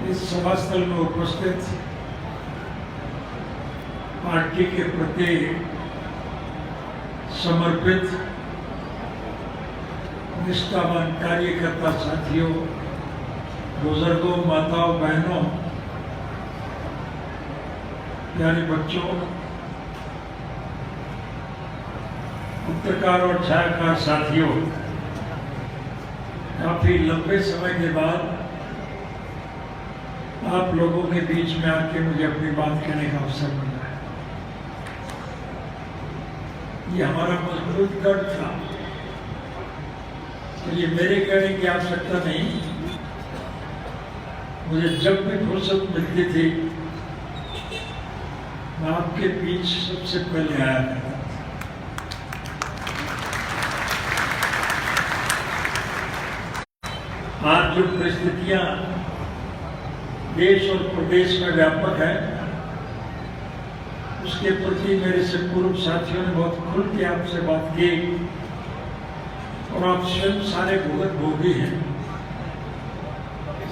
इस सभास्थल में उपस्थित पार्टी के प्रति समर्पित निष्ठावान कार्यकर्ता साथियों, बुजुर्गों, माताओं, बहनों, प्यारे बच्चों, पत्रकार और छायाकार साथियों, काफी लंबे समय के बाद आप लोगों के बीच में आके मुझे अपनी बात कहने का अवसर मिला है। ये हमारा मजबूत गढ़ था, तो ये मेरे कहने की आवश्यकता नहीं। मुझे जब भी फुर्सत मिलती थी मैं आपके बीच सबसे पहले आया करता था। आज जो परिस्थितियां देश और प्रदेश में व्यापक है, उसके प्रति मेरे से पूर्व साथियों ने बहुत खुल के आपसे बात की और आप स्वयं सारे भुगत भोगी हैं।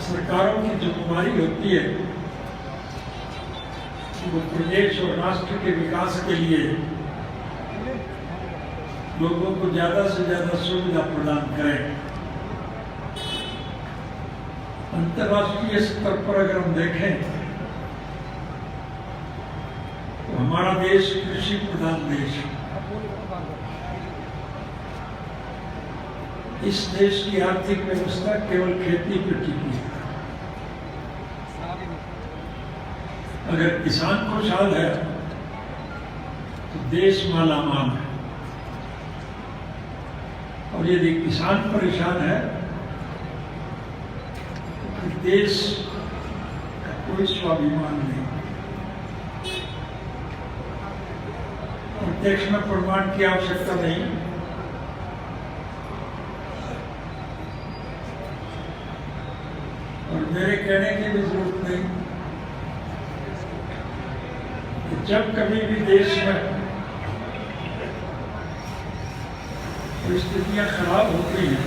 सरकारों की जिम्मेदारी होती है कि वो प्रदेश और राष्ट्र के विकास के लिए लोगों को ज्यादा से ज्यादा सुविधा प्रदान करें। अंतर्राष्ट्रीय स्तर पर अगर हम देखें तो हमारा देश कृषि प्रधान देश है। इस देश की आर्थिक व्यवस्था केवल खेती पर टिकी है। अगर किसान खुशहाल है तो देश मालामाल है, और यदि किसान परेशान है तो देश का कोई स्वाभिमान नहीं। प्रत्यक्ष में प्रमाण की आवश्यकता नहीं, और मेरे कहने की भी जरूरत नहीं। जब कभी भी देश में परिस्थितियां खराब होती हैं,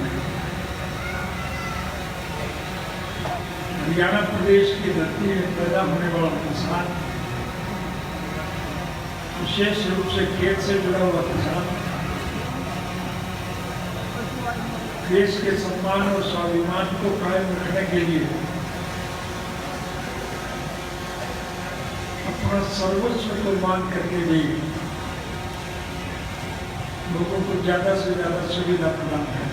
हरियाणा प्रदेश की धरती में पैदा होने वाला किसान, विशेष रूप से खेत से जुड़ा हुआ किसान, देश के सम्मान और स्वाभिमान को कायम रखने के लिए अपना सर्वस्व कुर्बान करके भी लोगों को ज्यादा से ज्यादा सुविधा प्रदान करें।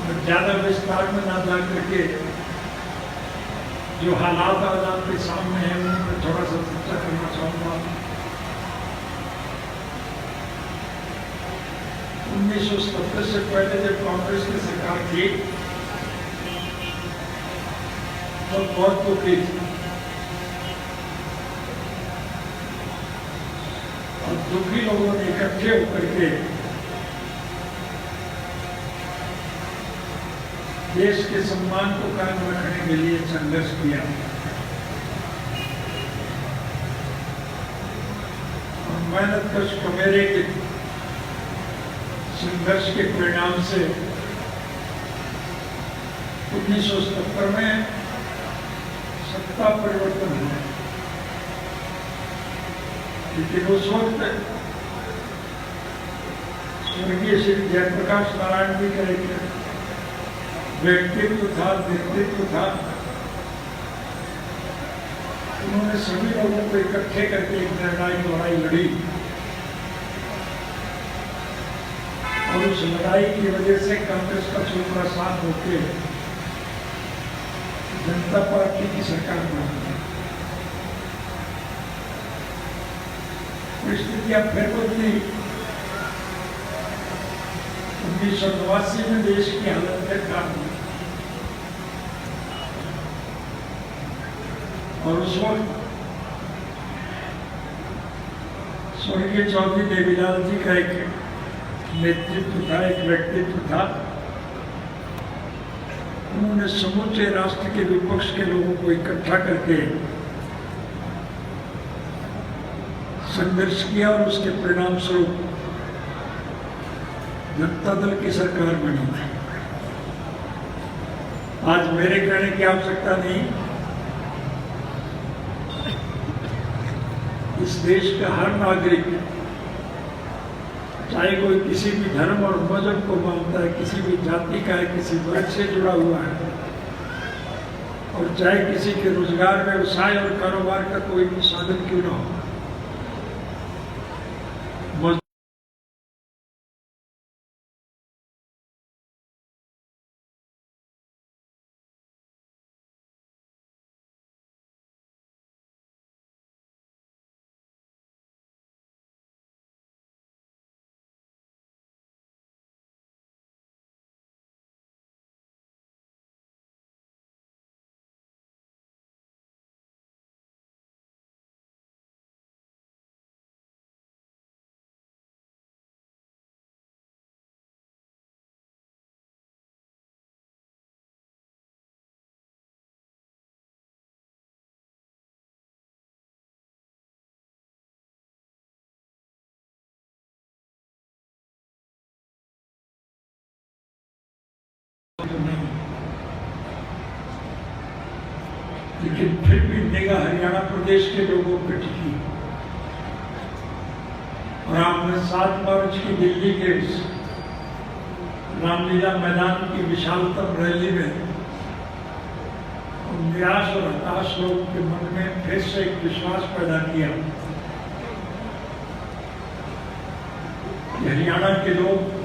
और ज्यादा विस्तार में ना जा करके जो हालात आज आपके सामने हैं उन पर थोड़ा सा चर्चा करना चाहूंगा। 1977 से पहले जब कांग्रेस की सरकार थी तो बहुत दुखी थी, और दुखी लोगों ने इकट्ठे होकर के देश के सम्मान को कायम रखने के लिए संघर्ष किया, और मेहनत कश कमेरे के संघर्ष के परिणाम से 1977 में सत्ता परिवर्तन हुआ। लेकिन उस वक्त स्वर्गीय श्री जयप्रकाश नारायण जी का एक व्यक्तित्व था, नेतृत्व था। उन्होंने सभी लोगों को इकट्ठे करके एक निर्णायक लड़ाई लड़ी, और उस लड़ाई की वजह से कांग्रेस का छोटा साथ होकर जनता पार्टी की सरकार बनी। परिस्थितियां फिर बदली। 1989 में देश की हालत फिर खराब हुई, और उस वक्त स्वर्गीय चौधरी देवीलाल जी का एक नेतृत्व था, एक व्यक्तित्व था। उन्होंने समूचे राष्ट्र के विपक्ष के लोगों को इकट्ठा करके संघर्ष किया, और उसके परिणाम स्वरूप जनता दल की सरकार बनी थी। आज मेरे कहने की आवश्यकता नहीं, इस देश का हर नागरिक, चाहे कोई किसी भी धर्म और मजहब को मानता है, किसी भी जाति का है, किसी वर्ग से जुड़ा हुआ है, और चाहे किसी के रोजगार, व्यवसाय और कारोबार का कोई भी साधन क्यों ना हो, नहीं। लेकिन फिर भी निगाह हरियाणा प्रदेश के लोगों पर टिकी, और आपने 7 मार्च की दिल्ली के उस रामलीला मैदान की विशालतम रैली में निराश और हताश लोगों के मन में फिर से एक विश्वास पैदा किया कि हरियाणा के लोग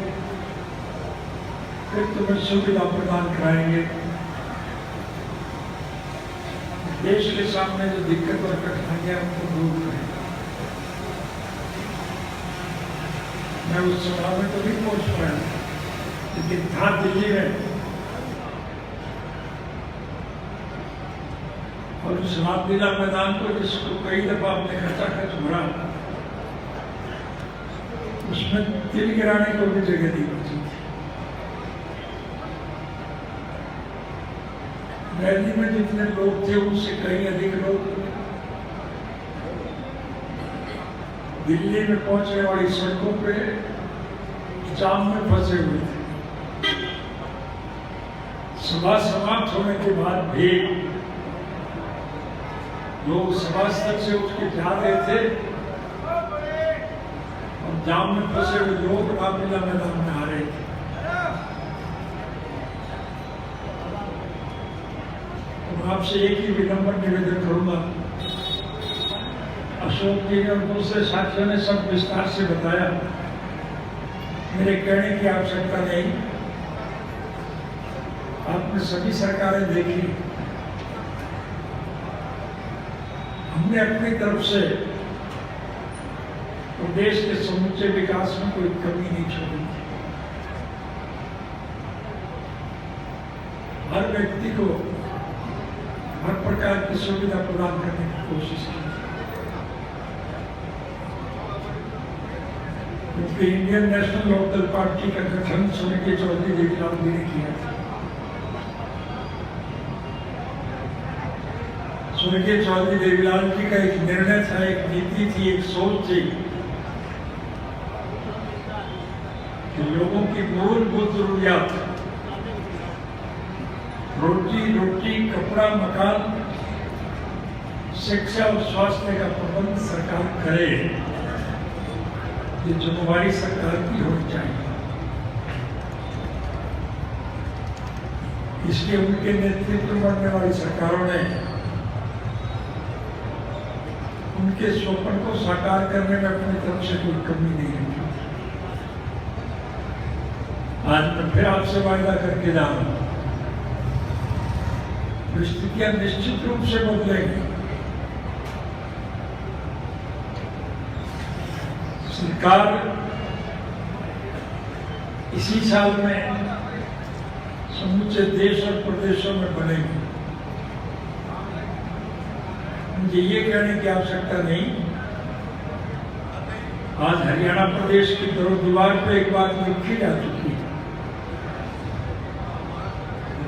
फिर तुम्हें सुविधा प्रदान कराएंगे, देश के सामने जो दिक्कत और कठिनाइयां उनको दूर करेंगे। मैं उस सभा में तो नहीं पहुंच पाया, लेकिन था दिल्ली में, और उस रामलीला मैदान को जिसको कई दफा अपने खचाखच भरा, उसमें दिल गिराने को भी जगह नहीं बची थी। रैली में जितने लोग थे उससे कहीं अधिक लोग दिल्ली में पहुंचने वाली सड़कों पे जाम में फंसे हुए थे। सभा समाप्त होने के बाद भी लोग सभा स्थल से उठ के जा रहे थे, और जाम में फंसे हुए लोग रामलीला मैदान में आ रहे थे। आपसे एक ही विनम्र निवेदन करूंगा, अशोक जी और दूसरे साथियों ने सब विस्तार से बताया, मेरे कहने की आवश्यकता नहीं। आपने सभी सरकारें देखी, हमने अपनी तरफ से प्रदेश के समूचे विकास में कोई कमी नहीं छोड़ी। हर व्यक्ति को हर प्रकार की सुविधा प्रदान करने की कोशिश की, क्योंकि इंडियन नेशनल लोकदल पार्टी का गठन स्वर्गीय चौधरी देवीलाल जी ने किया था। स्वर्गीय चौधरी देवीलाल जी का एक निर्णय था, एक नीति थी, एक सोच थी कि लोगों की मूलभूत जरूरियात, रोटी, कपड़ा, मकान, शिक्षा और स्वास्थ्य का प्रबंध सरकार करे। ये जिम्मेवारी सरकार की होनी चाहिए। इसलिए उनके नेतृत्व में बनने वाली सरकारों ने उनके स्वप्न को साकार करने में अपनी तरफ से कोई कमी नहीं रखी। आज मैं फिर आपसे वायदा करके जा रहा हूं, परिस्थितियां निश्चित रूप से बदलेंगी। सरकार इसी साल में समूचे देश और प्रदेशों में बनेगी। मुझे ये कहने की आवश्यकता नहीं, आज हरियाणा प्रदेश की दीवार पे एक बात लिखी जा चुकी है,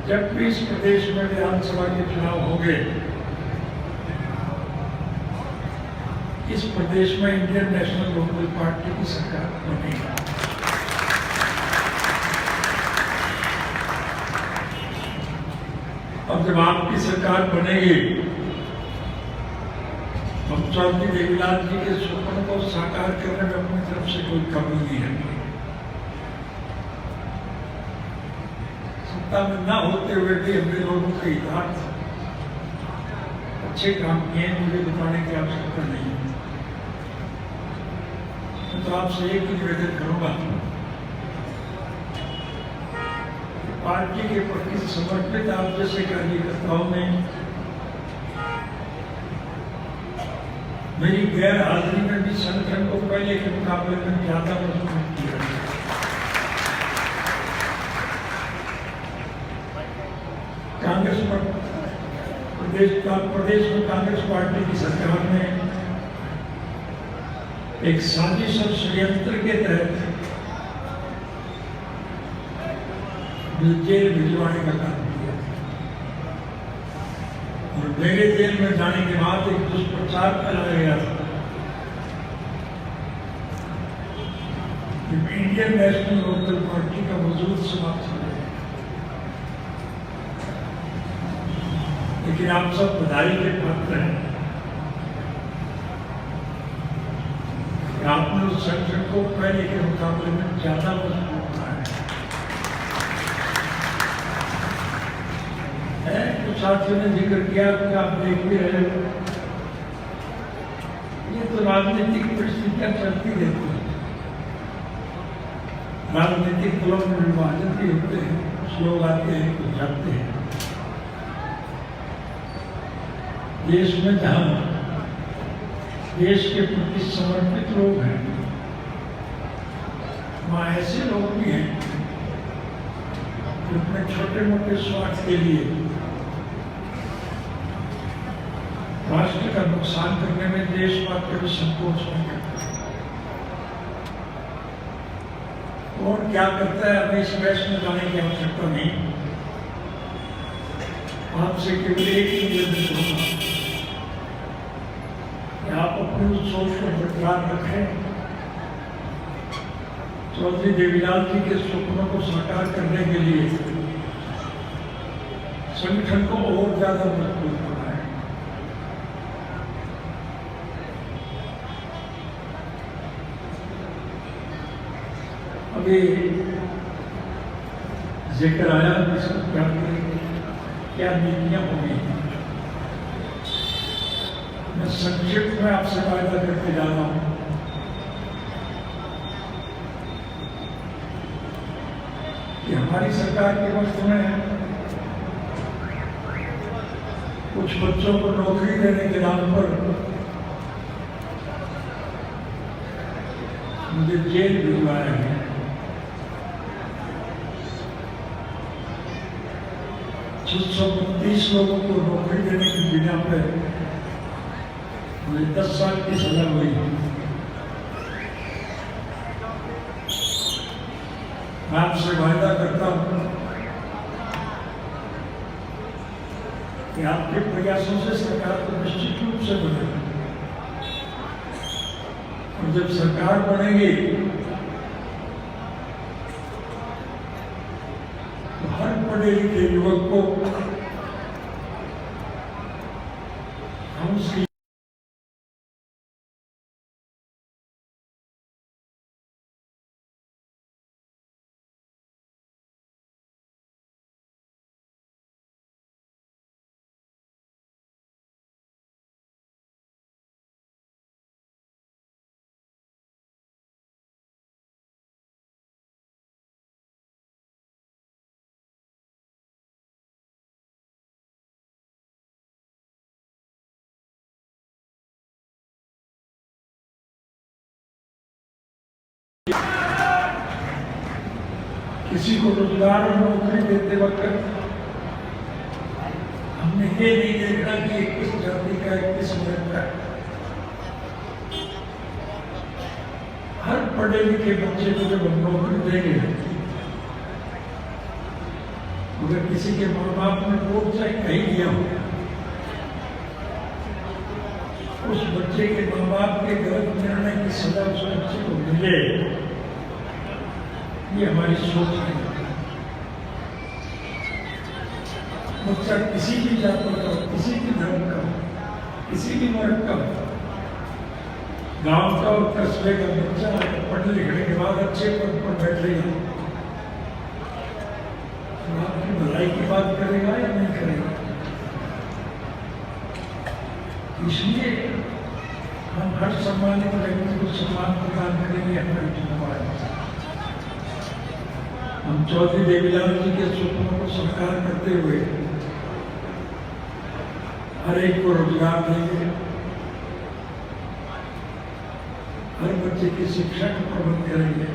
जब भी इस प्रदेश में विधानसभा के चुनाव होंगे, इस प्रदेश में इंडियन नेशनल लोकदल पार्टी की सरकार बनेगी। अब जब आपकी सरकार बनेगी, हम चौधरी देवीलाल जी के सपनों को साकार करने में अपनी तरफ से कोई कमी नहीं है। सत्ता में न होते हुए भी हमने लोगों के हितार्थ अच्छे काम किए, मुझे बताने की आवश्यकता नहीं है। तो आपसे एक ही निवेदन करूंगा, पार्टी के प्रति समर्पित आप जैसे कार्यकर्ताओं ने मेरी गैर हाजिरी में भी संगठन को पहले के मुकाबले में ज्यादा मजबूत किया। कांग्रेस प्रदेश में कांग्रेस पार्टी की सरकार ने एक साजिश और षड्यंत्र के तहत जेल भिजवाने का काम किया और मेरे जेल में जाने के बाद एक दुष्प्रचार फैलाया गया था कि इंडियन नेशनल लोकदल पार्टी का वजूद समाप्त हो गया। लेकिन आप सब बधाई के पात्र हैं, आपने उस संगठन को पहले के मुकाबले में ज्यादा मजबूत बनाया है। कुछ साथियों ने जिक्र किया कि आप देख भी रहे हो, ये तो राजनीतिक परिस्थितियां चलती रहती हैं, राजनीतिक दलों में विभाजन भी होते हैं, कुछ लोग आते हैं कुछ जाते हैं। देश में जहां देश के प्रति समर्पित लोग हैं, वहाँ ऐसे लोग भी हैं जो अपने छोटे मोटे स्वार्थ के लिए राष्ट्र का नुकसान करने में देशवासियों को संकोच नहीं करते। कौन क्या करता है हमें इस बहस में जाने की आवश्यकता नहीं। आपसे केवल एक ही निवेदन करूंगा, आप अपनी उस सोच को बरकरार रखें, चौधरी देवीलाल जी के सपनों को साकार करने के लिए संगठन को और ज्यादा मजबूत बनाएं। अभी जिक्र आया इसको क्या करेंगे, क्या नीतियां होंगी। मैं संक्षिप्त में आपसे वायदा करके जा रहा हूं कि हमारी सरकार के वक्त में कुछ बच्चों को नौकरी देने के नाम पर मुझे जेल भिजवाया गया। $632 लोगों को नौकरी देने की बिना पर मुझे 10 साल की सजा हुई। मैं आपसे वायदा करता हूं कि आपके प्रयासों से सरकार तो निश्चित रूप से बनेगी, और जब सरकार बनेगी तो हर पढ़े लिखे युवक को हम उसकी किसी को रोजगार और नौकरी देते वक्त हमने ये नहीं देखना कि ये किस जाति का है किस वर्ग का है। हर पढ़े लिखे बच्चे को जब हम नौकरी देंगे, अगर किसी के माँ बाप ने वोट चाहे कहीं दिया हो, उस बच्चे के माँ बाप के गलत निर्णय की सजा उस बच्चे को मिले, ये हमारी सोच है। बच्चा किसी भी जाति का हो, किसी भी धर्म का हो, किसी भी वर्ग का हो, गांव का और कस्बे का बच्चा पढ़ लिखने के बाद अच्छे पद पर बैठेगा तो आपकी भलाई की बात करेगा या नहीं करेगा? इसलिए हम हर सम्मानित व्यक्ति को सम्मान प्रदान करेंगे हमारे चुनाव आयोग। हम चौधरी देवीलाल जी के सपनों को साकार करते हुए हर एक को रोजगार देंगे, हर बच्चे की शिक्षा का प्रबंध करेंगे।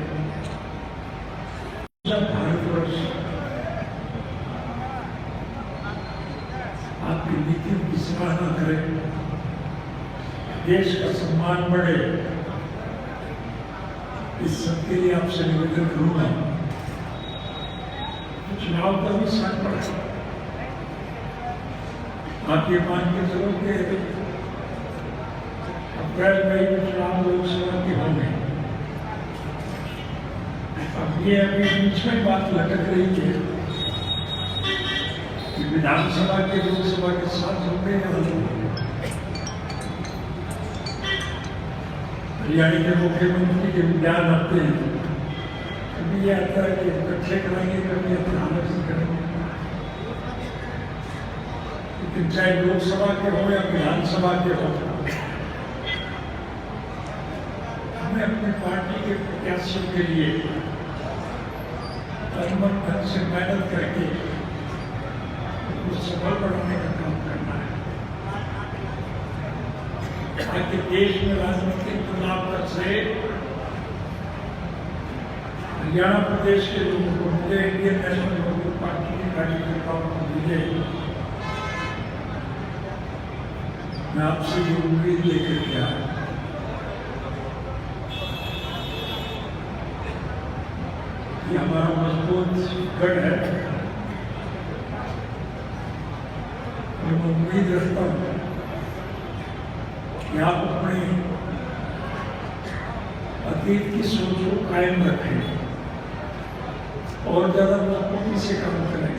भारतवर्ष आपकी नीतियों की सराहना करें, देश का सम्मान बढ़े, इस सबके लिए आपसे निवेदन करूंगा। चुनाव का भी साथ पड़ा, आप ये मान के चलो कि अप्रैल मई में चुनाव लोकसभा के होंगे। अब ये अभी बीच में बात लटक रही है कि विधानसभा के लोकसभा के साथ होंगे या नहीं। हरियाणा के मुख्यमंत्री के बयान आते हैं, कभी ये आता है कि इकट्ठे कराएंगे, कभी अलग से करेंगे। लेकिन चाहे लोकसभा के हो या विधानसभा के हो, हमें अपनी पार्टी के प्रत्याशियों के लिए कर्मठ ढंग से मेहनत करके उसको सफल बनाने का काम करना है, ताकि देश में राजनीतिक चुनाव तक से हरियाणा प्रदेश के लोगों को मिले, इंडियन नेशनल लोकल पार्टी के कार्यकर्ताओं को मिले। मैं आपसे ये उम्मीद लेकर के आया कि हमारा मजबूत गढ़ है, मैं उम्मीद रखता हूँ कि आप अपने अतीत की सोच को कायम रखें और ज्यादा मजबूती से काम करें।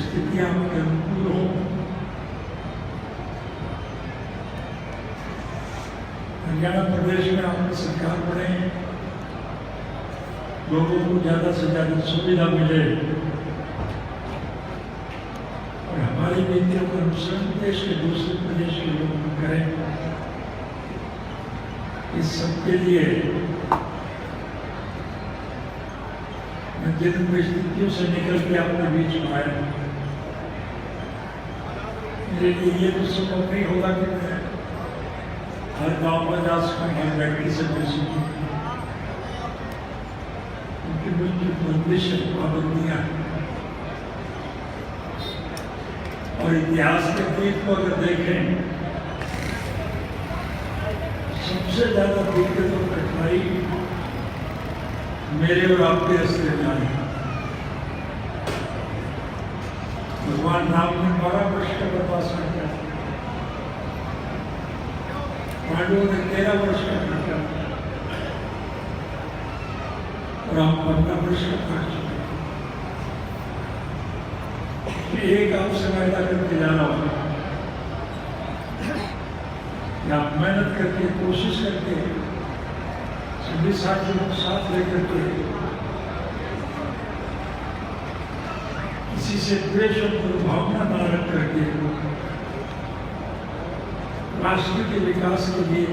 स्थितियां आपके अनुकूल हो, हरियाणा प्रदेश में आपकी सरकार बने, लोगों को ज्यादा से ज्यादा सुविधा मिले और हमारी नीतियों का अनुसरण देश के दूसरे प्रदेश के लोग करें। इस सबके लिए मैं जिन परिस्थितियों से निकल के आपके बीच में आया, मेरे लिए ये तो संभव नहीं होगा कि मैं हर गांव में जा सकूं, हर व्यक्ति से मिल सकूं, क्योंकि मुझे बंदिश पाबंदियां और इतिहास के अतीत को अगर देखें, सबसे ज्यादा दिक्कत और कठिनाई मेरे और आपके रास्ते में आई। भगवान राम ने 12 वर्ष का वनवास काटा, पांडवों ने 13 वर्ष का काटा और आप 15 वर्ष का काट चुके। एक आपसे वायदा करके जाना होगा कि आप मेहनत करके, कोशिश करके, सभी साथियों को साथ लेकर के किसी से द्वेष और दुर्भावना न रख करके राष्ट्र के विकास के लिए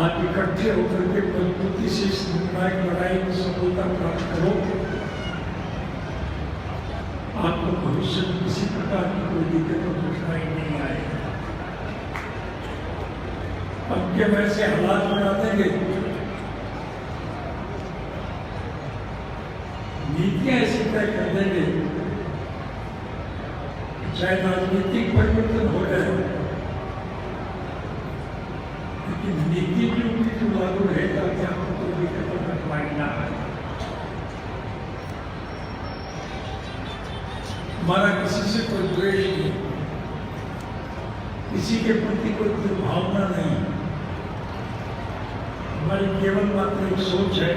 आप इकट्ठे होकर के मजबूती से इस निर्णायक लड़ाई में सफलता प्राप्त करो। आपको भविष्य में किसी प्रकार की कोई दिक्कत और कठिनाई नहीं आएगी। अब के वैसे हालात बना देंगे, नीतियां ऐसी तय कर देंगे, चाहे राजनीतिक परिवर्तन हो जाए, लेकिन नीति जो लागू रहेगा कि आपको कोई दिक्कत और कठिनाई ना आए। हमारा किसी से कोई द्वेष नहीं, किसी के प्रति कोई दुर्भावना नहीं, हमारी केवल मात्र एक सोच है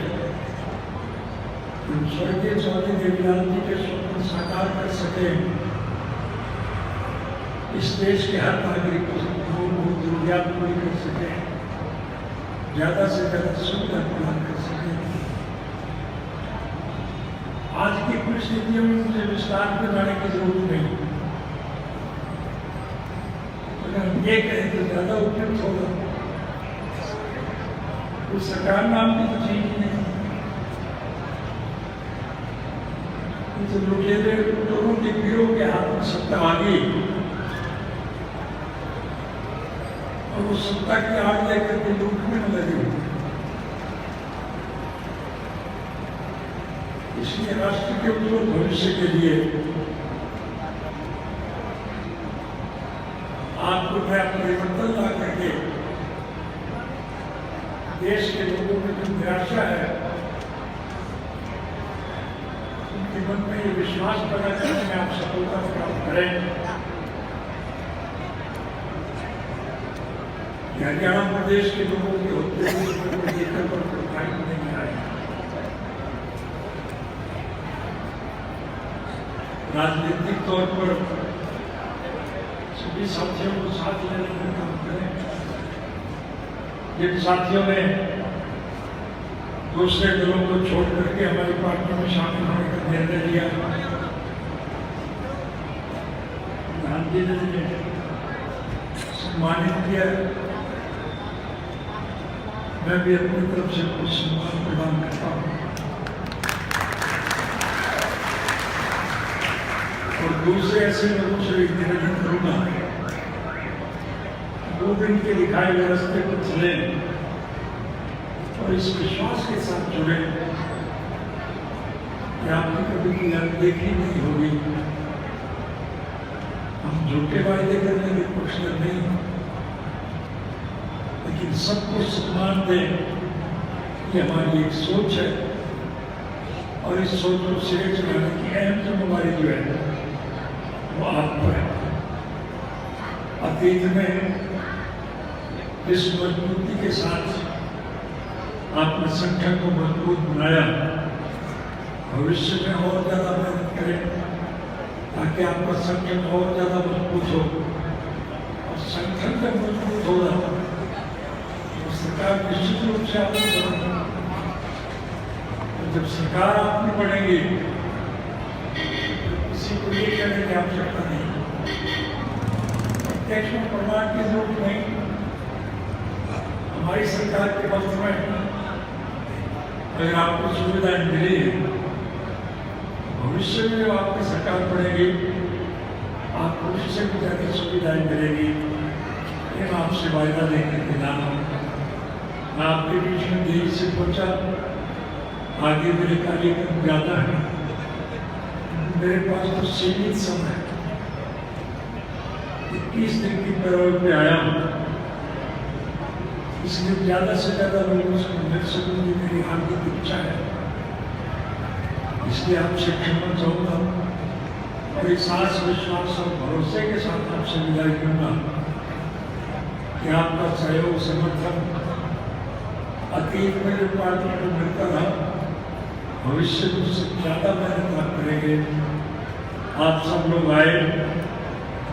स्वर्गीय चौधरी देवीलाल जी के स्वप्न साकार कर सके, इस देश के हर नागरिक को मूलभूत जरूरियात पूरी कर सके, ज्यादा से ज्यादा सुविधा प्रदान कर सके। आज की परिस्थितियों में मुझे विस्तार में जाने की जरूरत नहीं, अगर हम ये कहें तो ज्यादा उपयुक्त होगा। तो सरकार नाम की तो चीज ही नहीं, तो लुटेरे लोगों के गिरोह के हाथ में सत्ता आ गई और वो सत्ता की आड़ लेकर के लूटने में लगे हुए। इसलिए राष्ट्र के उज्जवल भविष्य के लिए आपको नया परिवर्तन ला करके देश के लोगों में जो निराशा है उनके मन में ये विश्वास पैदा करने में आप सफलता प्राप्त करें। हरियाणा प्रदेश के लोगों के होते हुए लेकर पर कठिनाई नहीं आए। राजनीतिक तौर पर सभी साथियों को साथ लेने का काम करें। जिन साथियों ने दूसरे दलों को छोड़ करके हमारी पार्टी में शामिल होने का निर्णय लिया, गांधी जी ने सम्मानित किया, मैं भी अपनी तरफ से कुछ सम्मान प्रदान करता हूँ। और दूसरे ऐसे लोगों से भी निवेदन करूंगा, 2 दिन के दिखाए हुए रास्ते पर चले और इस विश्वास के साथ जुड़े कि आपकी कभी कोई अनदेखी नहीं होगी। हम झूठे वायदे करने के पक्षधर नहीं, लेकिन सबको सम्मान दें, ये हमारी एक सोच है और इस सोच को सिरे चढ़ाने की अहम जिम्मेदारी जो है वो आप पर है। अतीत में इस मजबूती के साथ आपने संगठन को मजबूत बनाया, भविष्य में और ज्यादा मेहनत करें ताकि आपका संगठन और ज्यादा मजबूत हो। और संगठन जब मजबूत होगा तो सरकार निश्चित रूप से आपकी बढ़ेगी। जब सरकार आपकी बढ़ेगी किसी को ये कहने की आवश्यकता नहीं, प्रत्यक्ष में प्रमाण की जरूरत नहीं। हमारी सरकार के वक्त में अगर आपको सुविधाएं मिली, भविष्य में जब आपकी सरकार बढ़ेगी आपको उससे भी ज्यादा सुविधाएं मिलेगी। ये मैं आपसे वायदा लेकर के ला रहा हूँ। मैं आपके बीच में देरी से पहुंचा, आगे मेरे कार्यक्रम ज्यादा है, मेरे पास तो सीमित समय है। 21 दिन की पैरोल पे आया हूँ, इसलिए ज्यादा से ज्यादा लोगों से मिल सकूँ, ये मेरी हार्दिक इच्छा है। इसलिए आपसे क्षमा चाहूंगा और इस आस विश्वास और भरोसे के साथ आपसे विदाई करूंगा कि आपका सहयोग समर्थन अतीत में जो पार्टी को मिलता रहा, भविष्य में उससे ज्यादा मेहनत आप करेंगे। आप सब लोग आए,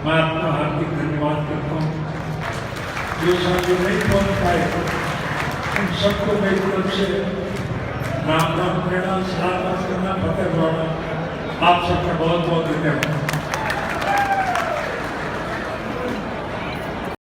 मैं आपका हार्दिक धन्यवाद करता हूँ। जो साथी नहीं पहुंच पाए उन सबको मेरी तरफ से राम राम कहना, सलाम करना, फतेह बुलाना। आप सबका बहुत बहुत धन्यवाद।